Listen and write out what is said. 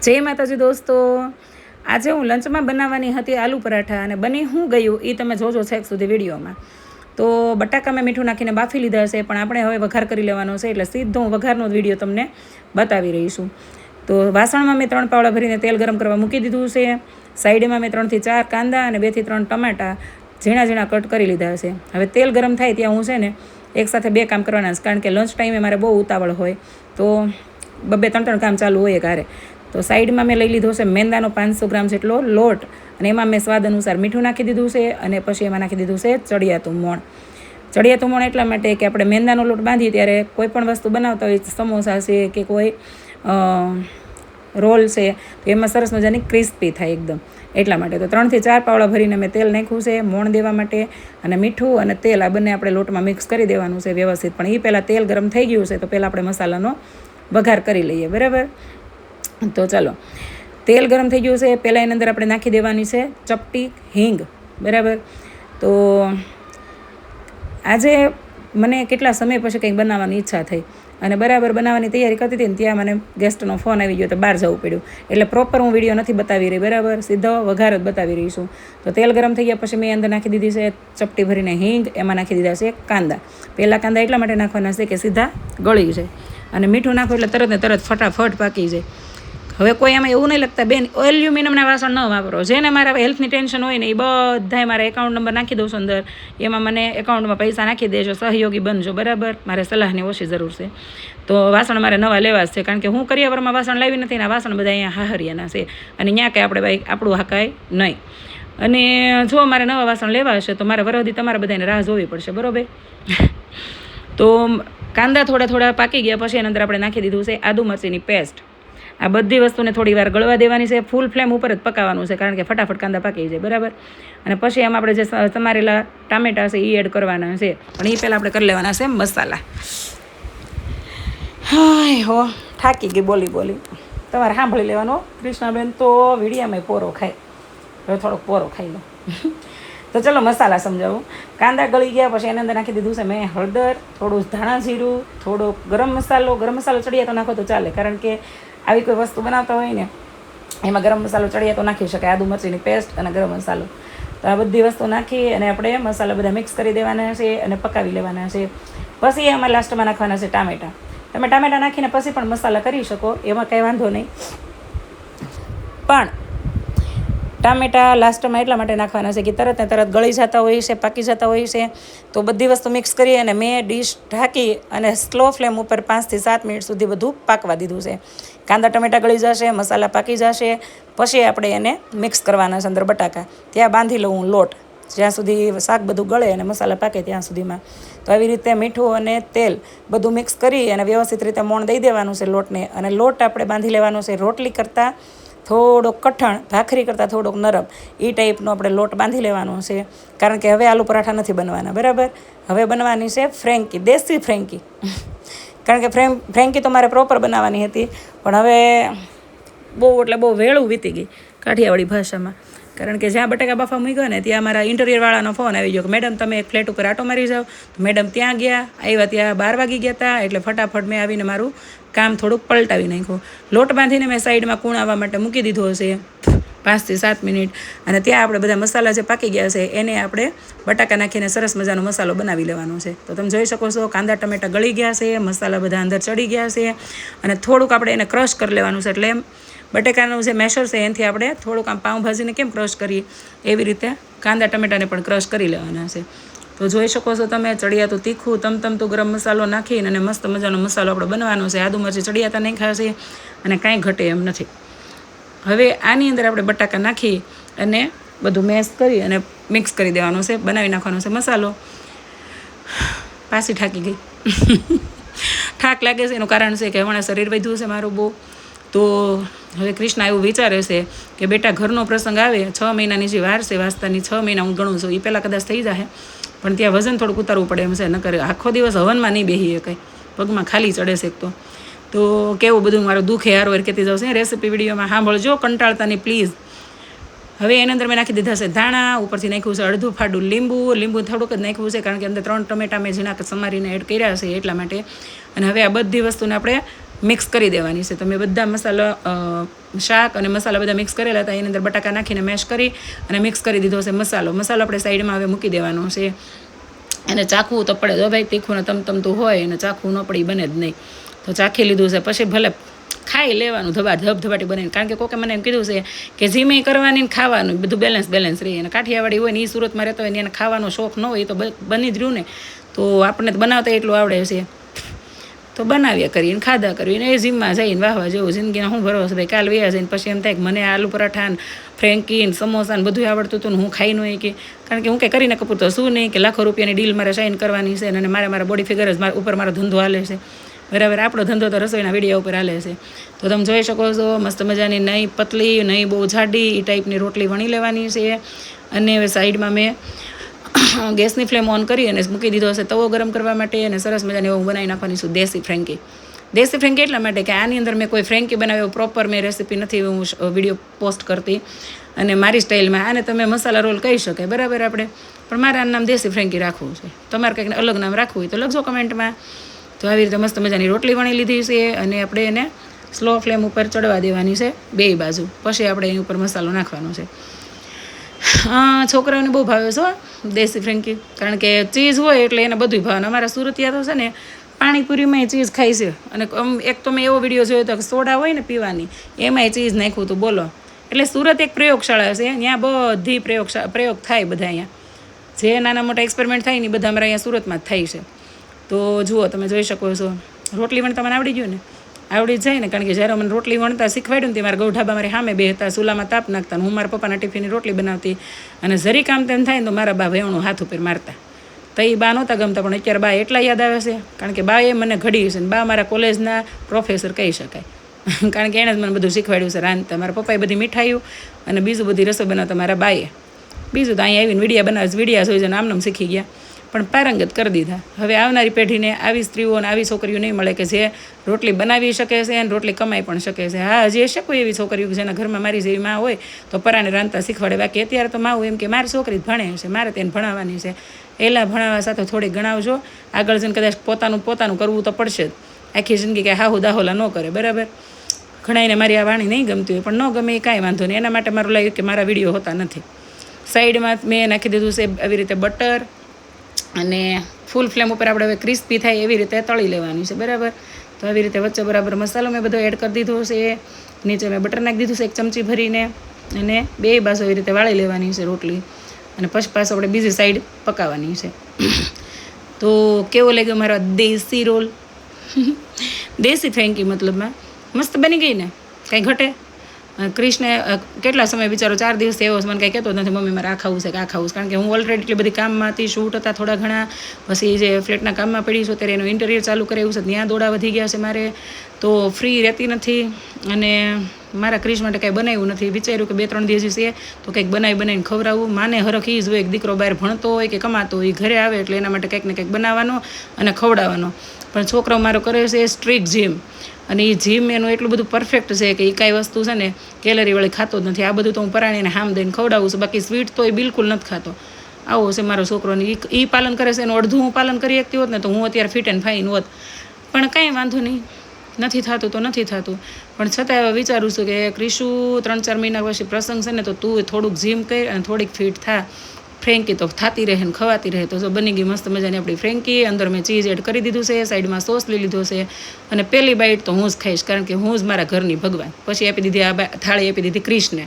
જય માતાજી દોસ્તો, આજે હું લંચમાં બનાવવાની હતી આલુ પરાઠા અને બની હું ગયું એ તમે જોજો છેક સુધી વિડીયોમાં. તો બટાકા મેં મીઠું નાખીને બાફી લીધા છે, પણ આપણે હવે વઘાર કરી લેવાનો છે, એટલે સીધો હું વઘારનો જ વિડીયો તમને બતાવી રહીશું. તો વાસણમાં મેં 3 પાવડા ભરીને તેલ ગરમ કરવા મૂકી દીધું છે. સાઈડમાં મેં 3 થી 4 કાંદા અને 2 થી 3 ટમાટા ઝીણા ઝીણા કટ કરી લીધા છે. હવે તેલ ગરમ થાય ત્યાં હું છે ને એકસાથે 2 કામ કરવાના છે, કારણ કે લંચ ટાઈમે મારે બહુ ઉતાવળ હોય, તો 2-3 કામ ચાલુ હોય ઘરે. તો સાઈડમાં મેં લઈ લીધો છે મેંદાનો 500 ગ્રામ જેટલો લોટ, અને એમાં મેં સ્વાદ અનુસાર મીઠું નાખી દીધું છે, અને પછી એમાં નાખી દીધું છે ચડિયાતું મોણ. ચડિયાતું મોણ એટલા માટે કે આપણે મેંદાનો લોટ બાંધીએ ત્યારે કોઈ પણ વસ્તુ બનાવતા હોય, સમોસા છે કે કોઈ રોલ છે, તો એમાં સરસ મજાની ક્રિસ્પી થાય એકદમ, એટલા માટે. તો 3 થી 4 પાવડા ભરીને મેં તેલ નાખ્યું છે મોણ દેવા માટે, અને મીઠું અને તેલ આ બંને આપણે લોટમાં મિક્સ કરી દેવાનું છે વ્યવસ્થિત. પણ એ પહેલાં તેલ ગરમ થઈ ગયું છે, તો પહેલાં આપણે મસાલાનો વઘાર કરી લઈએ, બરાબર. તો ચાલો, તેલ ગરમ થઈ ગયું છે, પહેલાં એની અંદર આપણે નાખી દેવાની છે ચપટી હિંગ, બરાબર. તો આજે મને કેટલા સમય પછી કંઈક બનાવવાની ઈચ્છા થઈ, અને બરાબર બનાવવાની તૈયારી કરતી હતી ને ત્યાં મને ગેસ્ટનો ફોન આવી ગયો, તો બહાર જવું પડ્યું, એટલે પ્રોપર હું વિડીયો નથી બતાવી રહી, બરાબર, સીધો વઘાર જ બતાવી રહી છું. તો તેલ ગરમ થઈ ગયા પછી મેં અંદર નાખી દીધી છે ચપટી ભરીને હિંગ, એમાં નાખી દીધા છે કાંદા. પહેલાં કાંદા એટલા માટે નાખવાના છે કે સીધા ગળી જાય, અને મીઠું નાખો એટલે તરત ને તરત ફટાફટ પાકી જાય. હવે કોઈ એમાં એવું નહીં લગતા બેન એલ્યુમિનિયમના વાસણ ન વાપરો. જેને મારા હેલ્થની ટેન્શન હોય ને એ બધાય મારા એકાઉન્ટ નંબર નાખી દઉં છું અંદર, એમાં મને એકાઉન્ટમાં પૈસા નાખી દેજો, સહયોગી બનજો, બરાબર. મારે સલાહની ઓછી જરૂર છે. તો વાસણ મારે નવા લેવા છે, કારણ કે હું કરિયાવરમાં વાસણ લાવી નથી ને વાસણ બધા અહીંયા હાહરિયાના છે, અને ત્યાં કંઈ આપણે ભાઈ આપણું હાકાય નહીં. અને જો મારે નવા વાસણ લેવા હશે તો મારે વરદી તમારા બધાને રાહ જોવી પડશે, બરાબર. તો કાંદા થોડા પાકી ગયા પછી એની અંદર આપણે નાખી દીધું છે આદુ મરચીની પેસ્ટ. આ બધી વસ્તુને થોડી વાર ગળવા દેવાની છે, ફૂલ ફ્લેમ ઉપર જ પકાવવાનું છે, કારણ કે ફટાફટ કાંદા પાકી જાય, બરાબર. અને પછી એમાં આપણે જે સમારેલા ટામેટા છે એ એડ કરવાના છે, પણ એ પહેલાં આપણે કરી લેવાના છે મસાલા. હાય હો, થાકી ગઈ બોલી. તમારે સાંભળી લેવાનો કૃષ્ણાબેન, તો વિડીયામાં પોરો ખાય, હવે થોડોક પોરો ખાઈ લો. તો ચલો મસાલા સમજાવું. કાંદા ગળી ગયા પછી એની અંદર નાખી દીધું છે મેં હળદર, થોડું ધાણા જીરું, થોડો ગરમ મસાલો ચડિયા તો નાખો તો ચાલે, કારણ કે આવી કોઈ વસ્તુ બનાવતા હોય ને એમાં ગરમ મસાલો ચડિયા તો નાખી શકાય, આદુ મરચીની પેસ્ટ અને ગરમ મસાલો. તો આ બધી વસ્તુ નાખી અને આપણે મસાલા બધા મિક્સ કરી દેવાના છે અને પકાવી લેવાના છે. પછી એમાં લાસ્ટમાં નાખવાના છે ટામેટા. તમે ટામેટા નાખીને પછી પણ મસાલા કરી શકો, એમાં કંઈ વાંધો નહીં. પણ ટામેટા લાસ્ટમાં એટલા માટે નાખવાના છે કે તરત ને તરત ગળી જતા હોય છે, પાકી જતા હોય છે. તો બધી વસ્તુ મિક્સ કરી અને મેં ડીશ ઢાંકી અને સ્લો ફ્લેમ ઉપર 5 થી 7 મિનિટ સુધી બધું પાકવા દીધું છે. કાંદા ટમેટા ગળી જશે, મસાલા પાકી જશે, પછી આપણે એને મિક્સ કરવાના છે અંદર બટાકા. ત્યાં બાંધી લઉં હું લોટ, જ્યાં સુધી શાક બધું ગળે અને મસાલા પાકે ત્યાં સુધીમાં. તો આવી રીતે મીઠું અને તેલ બધું મિક્સ કરી અને વ્યવસ્થિત રીતે મોણ દઈ દેવાનું છે લોટને, અને લોટ આપણે બાંધી લેવાનો છે રોટલી કરતાં થોડોક કઠણ, ભાખરી કરતાં થોડોક નરમ, એ ટાઈપનો આપણે લોટ બાંધી લેવાનો છે, કારણ કે હવે આલુ પરાઠા નથી બનવાના, બરાબર. હવે બનવાની છે ફ્રેન્કી, દેશી ફ્રેન્કી. કારણ કે ફ્રેન્કી તો મારે પ્રોપર બનાવવાની હતી, પણ હવે બહુ વેળું વીતી ગઈ કાઠિયાવાડી ભાષામાં, કારણ કે જ્યાં બટાકા બાફા મૂક્યો ને ત્યાં મારા ઇન્ટિરિયરવાળાનો ફોન આવી ગયો કે મેડમ તમે એક ફ્લેટ ઉપર આટો મારી જાઓ. તો મેડમ ત્યાં ગયા, આવ્યા ત્યાં 12 વાગી ગયા હતા, એટલે ફટાફટ મેં આવીને મારું કામ થોડુંક પલટાવી નાખ્યું. લોટ બાંધીને મેં સાઈડમાં કૂણાવવા માટે મૂકી દીધો હશે 5 થી 7 મિનિટ, અને ત્યાં આપણે બધા મસાલા જે પાકી ગયા છે એને આપણે બટાકા નાખીને સરસ મજાનો મસાલો બનાવી લેવાનો છે. તો તમે જોઈ શકો છો કાંદા ટમેટા ગળી ગયા છે, મસાલા બધા અંદર ચડી ગયા છે, અને થોડુંક આપણે એને ક્રશ કરી લેવાનું છે. એટલે એમ બટેકાનું જે મેશર છે એનાથી આપણે થોડુંક આમ પાઉંભાજીને કેમ ક્રશ કરીએ એવી રીતે કાંદા ટમેટાને પણ ક્રશ કરી લેવાના છે. તો જોઈ શકો છો તમે, ચડિયાતું તીખું તમતમતું ગરમ મસાલો નાખીને અને મસ્ત મજાનો મસાલો આપણે બનવાનો છે. આદુ મરચી ચડિયાતા નાખ્યા છે અને કાંઈ ઘટે એમ નથી. હવે આની અંદર આપણે બટાકા નાખી અને બધું મેશ કરી અને મિક્સ કરી દેવાનું છે, બનાવી નાખવાનો છે મસાલો. પાછી થાકી ગઈ. થાક લાગે છે એનું કારણ છે કે હમણાં શરીર વધ્યું છે મારું બહુ. તો હવે કૃષ્ણા એવું વિચારે છે કે બેટા ઘરનો પ્રસંગ આવે, 6 મહિનાની જે વાર છે વાસ્તાની, 6 મહિના હું ગણું છું, એ પહેલાં કદાચ થઈ જાય, પણ ત્યાં વજન થોડુંક ઉતારવું પડે એમ છે, નકર આખો દિવસ હવનમાં નહીં બેહીએ કંઈ, પગમાં ખાલી ચડે છે. તો કેવું બધું મારું દુઃખ હારો કહેતી જાઉં છે, રેસીપી વિડીયોમાં સાંભળજો, કંટાળતા નહીં પ્લીઝ. હવે એની અંદર મેં નાખી દીધા છે ધાણા, ઉપરથી નાખ્યું છે અડધું ફાડું લીંબુ થોડુંક જ નાખ્યું છે, કારણ કે અંદર 3 ટમેટા મેં ઝીણા સમારીને એડ કર્યા છે એટલા માટે. અને હવે આ બધી વસ્તુને આપણે મિક્સ કરી દેવાની છે. તો મેં બધા મસાલા શાક અને મસાલા બધા મિક્સ કરેલા હતા, એની અંદર બટાકા નાખીને મેશ કરી અને મિક્સ કરી દીધો છે મસાલો આપણે સાઈડમાં હવે મૂકી દેવાનો છે. અને ચાખવું તો પડે, જો ભાઈ તીખું ને તમતમતું હોય અને ચાખવું ન પડી બને જ નહીં. તો ચાખી લીધું છે, પછી ભલે ખાઈ લેવાનું ધબાટી બનાવીને. કારણ કે કોકે મને એમ કીધું છે કે જીમે કરવાની ને ખાવાનું બધું બેલેન્સ રહે. અને કાઠિયાવાડી હોય ને એ સુરતમાં રહેતો હોય ને એને ખાવાનો શોખ ન હોય, એ તો બની જ રહ્યું ને. તો આપણે તો બનાવતા એટલું આવડે છે, તો બનાવ્યા કરીને ખાધા કરીને એ જીમમાં જઈને વાહવા જેવું. જિંદગીના હું ભરોસો ભાઈ, કાલ વ્યા જઈને પછી એમ થાય કે મને આલુ પરાઠા ને ફ્રેન્કી ને સમોસા ને બધું આવડતું હતું ને હું ખાઈ નહીં કે. કારણ કે હું કંઈ કરીને કપૂર તો શું નહીં કે લાખો રૂપિયાની ડીલ મારે સાઇન કરવાની છે અને મારા બોડી ફિગર જ ઉપર મારો ધંધો હાલે છે. બરાબર, આપણો ધંધો તો રસોઈના વિડીયો ઉપર હાલે છે. તો તમે જોઈ શકો છો મસ્ત મજાની નહીં પતલી નહીં બહુ જાડી એ ટાઈપની રોટલી વણી લેવાની છે. અને હવે સાઈડમાં મેં ગેસની ફ્લેમ ઓન કરી અને મૂકી દીધો હશે તવો ગરમ કરવા માટે. અને સરસ મજાની હું બનાવી નાખવાની છું દેશી ફ્રેન્કી એટલા માટે કે આની અંદર મેં કોઈ ફ્રેન્કી બનાવ્યો પ્રોપર મેં રેસીપી નથી હું વિડીયો પોસ્ટ કરતી, અને મારી સ્ટાઇલમાં. આને તમે મસાલા રોલ કહી શકાય, બરાબર આપણે, પણ મારે આનું નામ દેશી ફ્રેન્કી રાખવું છે. તમારે કંઈક અલગ નામ રાખવું હોય તો લખજો કમેન્ટમાં. તો આવી રીતે મસ્ત મજાની રોટલી વણી લીધી છે અને આપણે એને સ્લો ફ્લેમ ઉપર ચડવા દેવાની છે બે બાજુ. પછી આપણે એની ઉપર મસાલો નાખવાનો છે. છોકરાઓને બહુ ભાવે છે દેશી ફ્રેન્કી, કારણ કે ચીઝ હોય એટલે એને બધું ભાવે. અમારા સુરતિયા તો છે ને પાણીપુરીમાંય ચીઝ ખાય છે. અને એક તો મેં એવો વિડીયો જોયો હતો કે સોડા હોય ને પીવાની એમાંય ચીઝ નાખ્યું હતું, બોલો. એટલે સુરત એક પ્રયોગશાળા છે, ત્યાં બધી પ્રયોગ થાય બધા. અહીંયા જે નાના મોટા એક્સપેરિમેન્ટ થાય ને બધા અમારા અહીંયા સુરતમાં જ થાય છે. તો જુઓ તમે જોઈ શકો છો, રોટલી વણતા મને આવડી ગયું ને, આવડી જાય ને. કારણ કે જ્યારે મને રોટલી વણતા શીખવાડ્યું ને તે મારા ગૌઢાબા મારી સામે બે હતા, ચૂલામાં તાપ નાખતા. હું મારા પપ્પાના ટિફિનની રોટલી બનાવતી અને જરી કામ તેમ થાય ને તો મારા બા વેવણું હાથ ઉપર મારતા. તો એ બા નહોતા ગમતા, પણ અત્યારે બા એટલા યાદ આવે છે કારણ કે બા એ મને ઘડી છે. બા મારા કોલેજના પ્રોફેસર કહી શકાય, કારણ કે એણે જ મને બધું શીખવાડ્યું છે રાંધતા. મારા પપ્પાએ બધી મીઠાઈઓ અને બીજું બધી રસોઈ બનાવતા મારા બાએ. બીજું તો અહીંયા આવીને વિડીયા જોઈ જઈને આમનામ શીખી ગયા, પણ પારંગત કરી દીધા. હવે આવનારી પેઢીને આવી સ્ત્રીઓ અને આવી છોકરીઓ નહીં મળે કે જે રોટલી બનાવી શકે છે અને રોટલી કમાઈ પણ શકે છે. હા, હજી હશે કોઈ એવી છોકરીઓ જેના ઘરમાં મારી જેવી માં હોય તો પરાને રાંધતા શીખવાડે. બાકી અત્યારે તો માવું એમ કે મારી છોકરી ભણે છે, મારે તેને ભણાવવાની છે. એલા ભણાવવા સાથે થોડીક ગણાવજો. આગળ જઈને કદાચ પોતાનું કરવું તો પડશે જ. આખી જિંદગી કે હાહુ દાહોલા ન કરે, બરાબર. ઘણાઈને મારી આ વાણી નહીં ગમતી હોય, પણ ન ગમે એ કાંઈ વાંધો નહીં. એના માટે મારું લાગ્યું કે મારા વિડીયો હોતા નથી. સાઈડમાં મેં નાખી દીધું છે આવી રીતે બટર, અને ફૂલ ફ્લેમ ઉપર આપણે હવે ક્રિસ્પી થાય એવી રીતે તળી લેવાની છે, બરાબર. તો આવી રીતે વચ્ચે બરાબર મસાલો મેં બધો એડ કરી દીધો છે. નીચે મેં બટર નાખી દીધું છે 1 ચમચી ભરીને, અને બે બાજુ એવી રીતે વાળી લેવાની છે રોટલી. અને પછી પાછું આપણે બીજી સાઈડ પકાવવાની છે. તો કેવો લાગ્યો મારો દેશી રોલ, દેશી ફ્રેન્કી મતલબમાં મસ્ત બની ગઈ ને, કાંઈ ઘટે. ક્રિશને કેટલા સમય બિચારો 4 દિવસ એવો મને કાંઈ કહેતો નથી મમ્મી મારે આ ખાવું છે કે આ ખાવું છે. કારણ કે હું ઓલરેડી એટલી બધી કામમાં હતી, શૂટ હતા થોડા ઘણા, પછી જે ફ્લેટના કામમાં પડી છું ત્યારે એનું ઇન્ટિરિયર ચાલુ કરાવ્યું છે, ત્યાં દોડા વધી ગયા છે મારે, તો ફ્રી રહેતી નથી. અને મારા ક્રિશ માટે કાંઈ બનાવ્યું નથી. વિચાર્યું કે 2-3 દિવસ છે તો કંઈક બનાવીને ખવડાવવું. માને હરખ એ જ હોય કે દીકરો બહાર ભણતો હોય કે કમાતો હોય, ઘરે આવે એટલે એના માટે કંઈક ને કંઈક બનાવવાનો અને ખવડાવવાનો. પણ છોકરો મારો કરે છે સ્ટ્રીટ જીમ, અને એ જીમ એનું એટલું બધું પરફેક્ટ છે કે એ કાંઈ વસ્તુ છે ને કેલરીવાળી ખાતો જ નથી. આ બધું તો હું પરાણીને હામ દઈને ખવડાવું છું, બાકી સ્વીટ તો એ બિલકુલ નથી ખાતો. આવો છે મારો છોકરોને. એ પાલન કરે છે, એનું અડધું હું પાલન કરી શકતી હોત ને તો હું અત્યારે ફિટ એન્ડ ફાઇન હોત. પણ કાંઈ વાંધો નહીં, નથી થતું તો નથી થતું. પણ છતાં હવે વિચારું છું કે ક્રિશુ 3-4 મહિના પછી પ્રસંગ છે ને તો તું થોડુંક જીમ કરી અને થોડીક ફિટ થા. ફ્રેન્કી તો થતી રહે ને ખવાતી રહે. તો જો બની ગઈ મસ્ત મજાની આપણી ફ્રેન્કી. અંદર મેં ચીઝ એડ કરી દીધું છે, સાઈડમાં સોસ લઈ લીધો છે, અને પહેલી બાઈટ તો હું જ ખાઈશ, કારણ કે હું જ મારા ઘરની ભગવાન. પછી આપી દીધી આ થાળી આપી દીધી ક્રિશને.